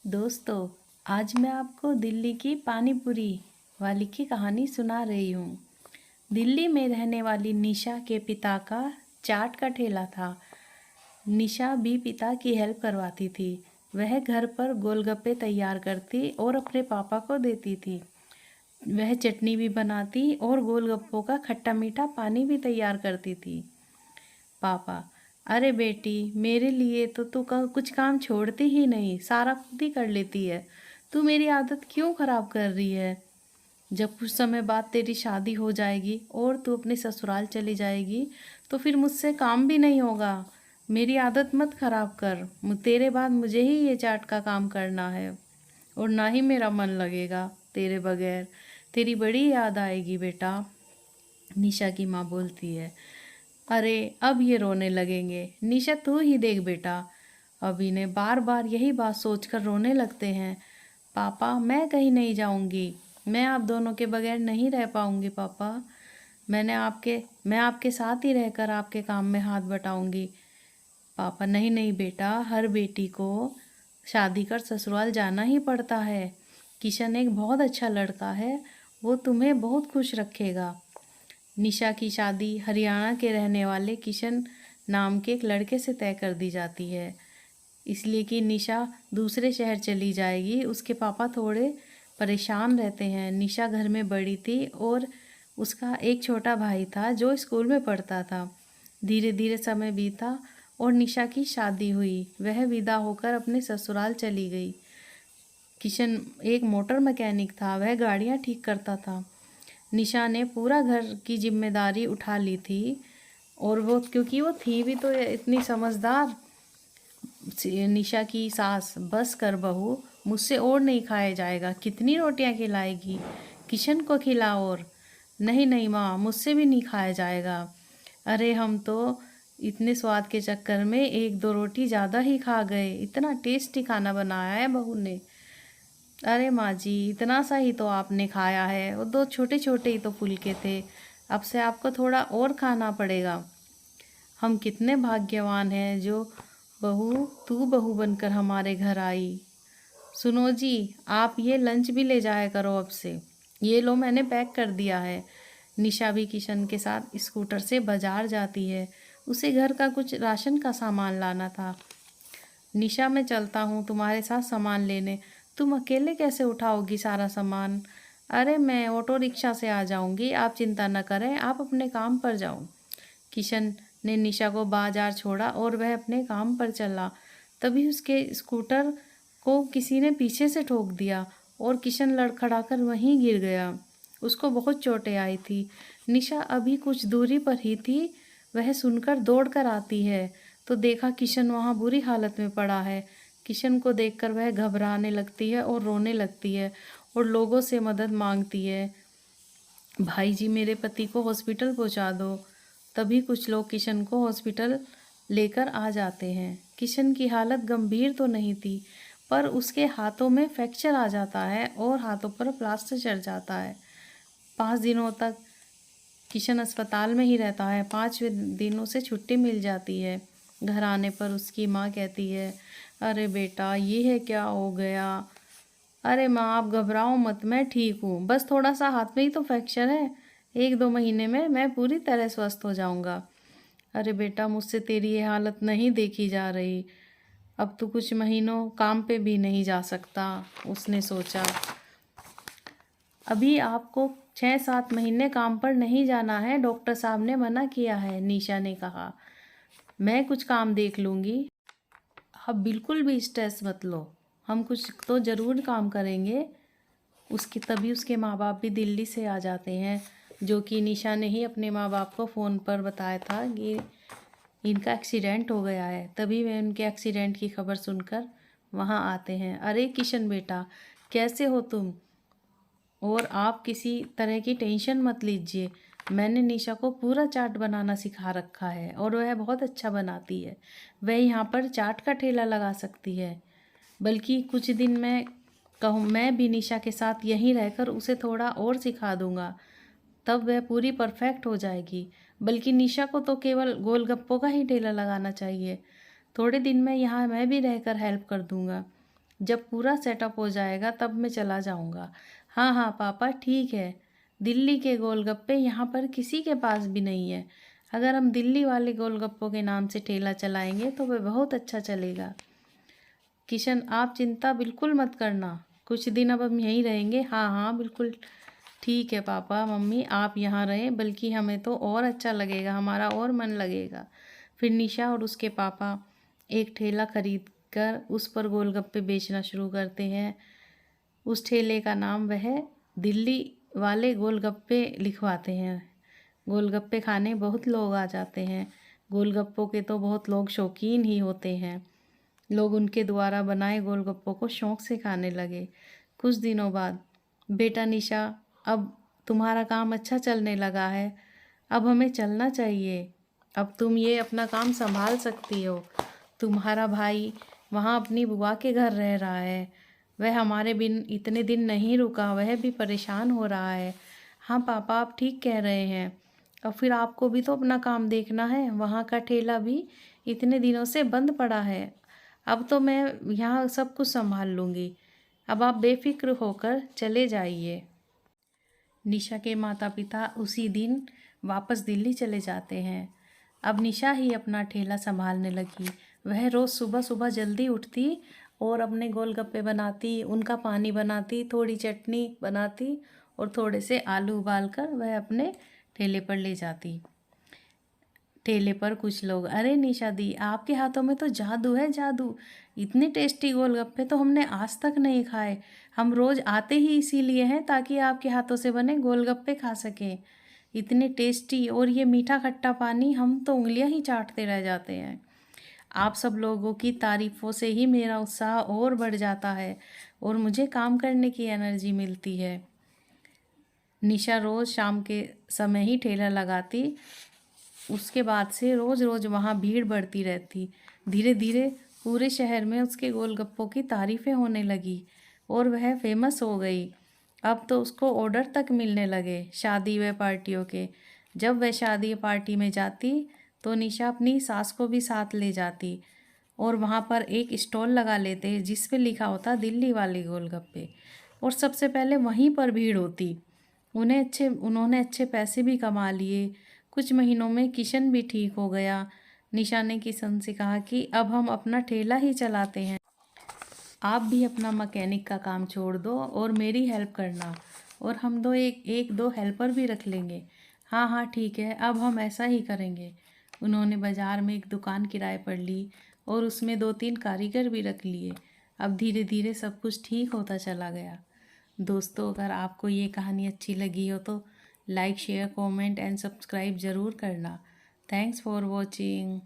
दोस्तों, आज मैं आपको दिल्ली की पानी पूरी वाली की कहानी सुना रही हूँ। दिल्ली में रहने वाली निशा के पिता का चाट का ठेला था। निशा भी पिता की हेल्प करवाती थी। वह घर पर गोलगप्पे तैयार करती और अपने पापा को देती थी। वह चटनी भी बनाती और गोलगप्पों का खट्टा मीठा पानी भी तैयार करती थी। पापा: अरे बेटी, मेरे लिए तो तू कुछ काम छोड़ती ही नहीं, सारा खुद ही कर लेती है। तू मेरी आदत क्यों खराब कर रही है? जब कुछ समय बाद तेरी शादी हो जाएगी और तू अपने ससुराल चली जाएगी तो फिर मुझसे काम भी नहीं होगा। मेरी आदत मत खराब कर। तेरे बाद मुझे ही ये चाट का काम करना है और ना ही मेरा मन लगेगा तेरे बगैर। तेरी बड़ी याद आएगी बेटा, निशा की माँ बोलती है। अरे अब ये रोने लगेंगे। निशा तू ही देख बेटा, अब इन्हें बार बार यही बात सोचकर रोने लगते हैं। पापा मैं कहीं नहीं जाऊंगी, मैं आप दोनों के बगैर नहीं रह पाऊंगी पापा। मैं आपके साथ ही रहकर आपके काम में हाथ बटाऊंगी। पापा: नहीं नहीं बेटा, हर बेटी को शादी कर ससुराल जाना ही पड़ता है। किशन एक बहुत अच्छा लड़का है, वो तुम्हें बहुत खुश रखेगा। निशा की शादी हरियाणा के रहने वाले किशन नाम के एक लड़के से तय कर दी जाती है, इसलिए कि निशा दूसरे शहर चली जाएगी। उसके पापा थोड़े परेशान रहते हैं। निशा घर में बड़ी थी और उसका एक छोटा भाई था जो स्कूल में पढ़ता था। धीरे धीरे समय बीता और निशा की शादी हुई। वह विदा होकर अपने ससुराल चली गई। किशन एक मोटर मैकेनिक था, वह गाड़ियाँ ठीक करता था। निशा ने पूरा घर की जिम्मेदारी उठा ली थी और वो क्योंकि वो थी भी तो इतनी समझदार। निशा की सास: बस कर बहू, मुझसे और नहीं खाया जाएगा, कितनी रोटियां खिलाएगी, किशन को खिला। और नहीं नहीं माँ, मुझसे भी नहीं खाया जाएगा। अरे हम तो इतने स्वाद के चक्कर में एक दो रोटी ज़्यादा ही खा गए, इतना टेस्टी खाना बनाया है बहू ने। अरे माँ जी, इतना सा ही तो आपने खाया है, वो दो छोटे छोटे ही तो फुलके थे, अब से आपको थोड़ा और खाना पड़ेगा। हम कितने भाग्यवान हैं जो तू बहू बनकर हमारे घर आई। सुनो जी, आप ये लंच भी ले जाया करो अब से। ये लो, मैंने पैक कर दिया है। निशा भी किशन के साथ स्कूटर से बाजार जाती है। उसे घर का कुछ राशन का सामान लाना था। निशा मैं चलता हूँ तुम्हारे साथ सामान लेने, तुम अकेले कैसे उठाओगी सारा सामान? अरे मैं ऑटो रिक्शा से आ जाऊंगी, आप चिंता न करें, आप अपने काम पर जाओ। किशन ने निशा को बाजार छोड़ा और वह अपने काम पर चला। तभी उसके स्कूटर को किसी ने पीछे से ठोक दिया और किशन लड़खड़ाकर वहीं गिर गया। उसको बहुत चोटें आई थी। निशा अभी कुछ दूरी पर ही थी। वह सुनकर दौड़ कर आती है तो देखा किशन वहाँ बुरी हालत में पड़ा है। किशन को देखकर वह घबराने लगती है और रोने लगती है और लोगों से मदद मांगती है। भाई जी, मेरे पति को हॉस्पिटल पहुंचा दो। तभी कुछ लोग किशन को हॉस्पिटल लेकर आ जाते हैं। किशन की हालत गंभीर तो नहीं थी, पर उसके हाथों में फ्रैक्चर आ जाता है और हाथों पर प्लास्टर चढ़ जाता है। 5 दिनों तक किशन अस्पताल में ही रहता है। 5वें दिन उसे छुट्टी मिल जाती है। घर आने पर उसकी माँ कहती है, अरे बेटा, ये है क्या हो गया? अरे माँ, आप घबराओ मत, मैं ठीक हूँ, बस थोड़ा सा हाथ में ही तो फ्रैक्चर है, 1-2 महीने में मैं पूरी तरह स्वस्थ हो जाऊँगा। अरे बेटा, मुझसे तेरी ये हालत नहीं देखी जा रही, अब तो कुछ महीनों काम पे भी नहीं जा सकता। उसने सोचा, अभी आपको 6-7 महीने काम पर नहीं जाना है, डॉक्टर साहब ने मना किया है। निशा ने कहा, मैं कुछ काम देख लूँगी, आप बिल्कुल भी स्ट्रेस मत लो, हम कुछ तो ज़रूर काम करेंगे। तभी उसके माँ बाप भी दिल्ली से आ जाते हैं, जो कि निशा ने ही अपने माँ बाप को फ़ोन पर बताया था कि इनका एक्सीडेंट हो गया है। तभी वे उनके एक्सीडेंट की खबर सुनकर वहाँ आते हैं। अरे किशन बेटा, कैसे हो तुम? और आप किसी तरह की टेंशन मत लीजिए, मैंने निशा को पूरा चाट बनाना सिखा रखा है और वह बहुत अच्छा बनाती है। वह यहाँ पर चाट का ठेला लगा सकती है। बल्कि कुछ दिन मैं भी निशा के साथ यहीं रहकर उसे थोड़ा और सिखा दूंगा, तब वह पूरी परफेक्ट हो जाएगी। बल्कि निशा को तो केवल गोलगप्पों का ही ठेला लगाना चाहिए। थोड़े दिन में यहाँ मैं भी रहकर हेल्प कर दूंगा। जब पूरा सेटअप हो जाएगा तब मैं चला जाऊँगा। हाँ हाँ पापा ठीक है। दिल्ली के गोलगप्पे यहाँ पर किसी के पास भी नहीं है। अगर हम दिल्ली वाले गोलगप्पों के नाम से ठेला चलाएंगे तो वह बहुत अच्छा चलेगा। किशन आप चिंता बिल्कुल मत करना, कुछ दिन अब हम यहीं रहेंगे। हाँ हाँ बिल्कुल ठीक है पापा मम्मी, आप यहाँ रहें, बल्कि हमें तो और अच्छा लगेगा, हमारा और मन लगेगा। फिर निशा और उसके पापा एक ठेला खरीद कर उस पर गोलगप्पे बेचना शुरू करते हैं। उस ठेले का नाम वह दिल्ली वाले गोलगप्पे लिखवाते हैं। गोलगप्पे खाने बहुत लोग आ जाते हैं। गोलगप्पों के तो बहुत लोग शौकीन ही होते हैं। लोग उनके द्वारा बनाए गोलगप्पों को शौक़ से खाने लगे। कुछ दिनों बाद, बेटा निशा, अब तुम्हारा काम अच्छा चलने लगा है, अब हमें चलना चाहिए। अब तुम ये अपना काम संभाल सकती हो। तुम्हारा भाई वहाँ अपनी बुआ के घर रह रहा है, वह हमारे बिन इतने दिन नहीं रुका, वह भी परेशान हो रहा है। हाँ पापा आप ठीक कह रहे हैं। और फिर आपको भी तो अपना काम देखना है, वहाँ का ठेला भी इतने दिनों से बंद पड़ा है। अब तो मैं यहाँ सब कुछ संभाल लूँगी, अब आप बेफिक्र होकर चले जाइए। निशा के माता पिता उसी दिन वापस दिल्ली चले जाते हैं। अब निशा ही अपना ठेला संभालने लगी। वह रोज़ सुबह सुबह जल्दी उठती और अपने गोलगप्पे बनाती, उनका पानी बनाती, थोड़ी चटनी बनाती और थोड़े से आलू उबाल कर वह अपने ठेले पर ले जाती। ठेले पर कुछ लोग, अरे निशा दी आपके हाथों में तो जादू है जादू, इतने टेस्टी गोलगप्पे तो हमने आज तक नहीं खाए। हम रोज़ आते ही इसीलिए हैं ताकि आपके हाथों से बने गोलगप्पे खा सकें। इतने टेस्टी, और ये मीठा खट्टा पानी, हम तो उंगलियां ही चाटते रह जाते हैं। आप सब लोगों की तारीफ़ों से ही मेरा उत्साह और बढ़ जाता है और मुझे काम करने की एनर्जी मिलती है। निशा रोज़ शाम के समय ही ठेला लगाती। उसके बाद से रोज़ रोज़ वहाँ भीड़ बढ़ती रहती। धीरे धीरे पूरे शहर में उसके गोलगप्पों की तारीफ़ें होने लगी और वह फेमस हो गई। अब तो उसको ऑर्डर तक मिलने लगे शादी व पार्टियों के। जब वह शादी पार्टी में जाती तो निशा अपनी सास को भी साथ ले जाती और वहाँ पर एक स्टॉल लगा लेते जिस पे लिखा होता दिल्ली वाले गोलगप्पे, और सबसे पहले वहीं पर भीड़ होती। उन्होंने अच्छे पैसे भी कमा लिए। कुछ महीनों में किशन भी ठीक हो गया। निशा ने किशन से कहा कि अब हम अपना ठेला ही चलाते हैं, आप भी अपना मैकेनिक का काम छोड़ दो और मेरी हेल्प करना, और हम एक दो हेल्पर भी रख लेंगे। हाँ हाँ ठीक है, अब हम ऐसा ही करेंगे। उन्होंने बाज़ार में एक दुकान किराए पर ली और उसमें 2-3 कारीगर भी रख लिए। अब धीरे धीरे सब कुछ ठीक होता चला गया। दोस्तों, अगर आपको ये कहानी अच्छी लगी हो तो like share comment and subscribe ज़रूर करना। Thanks for watching.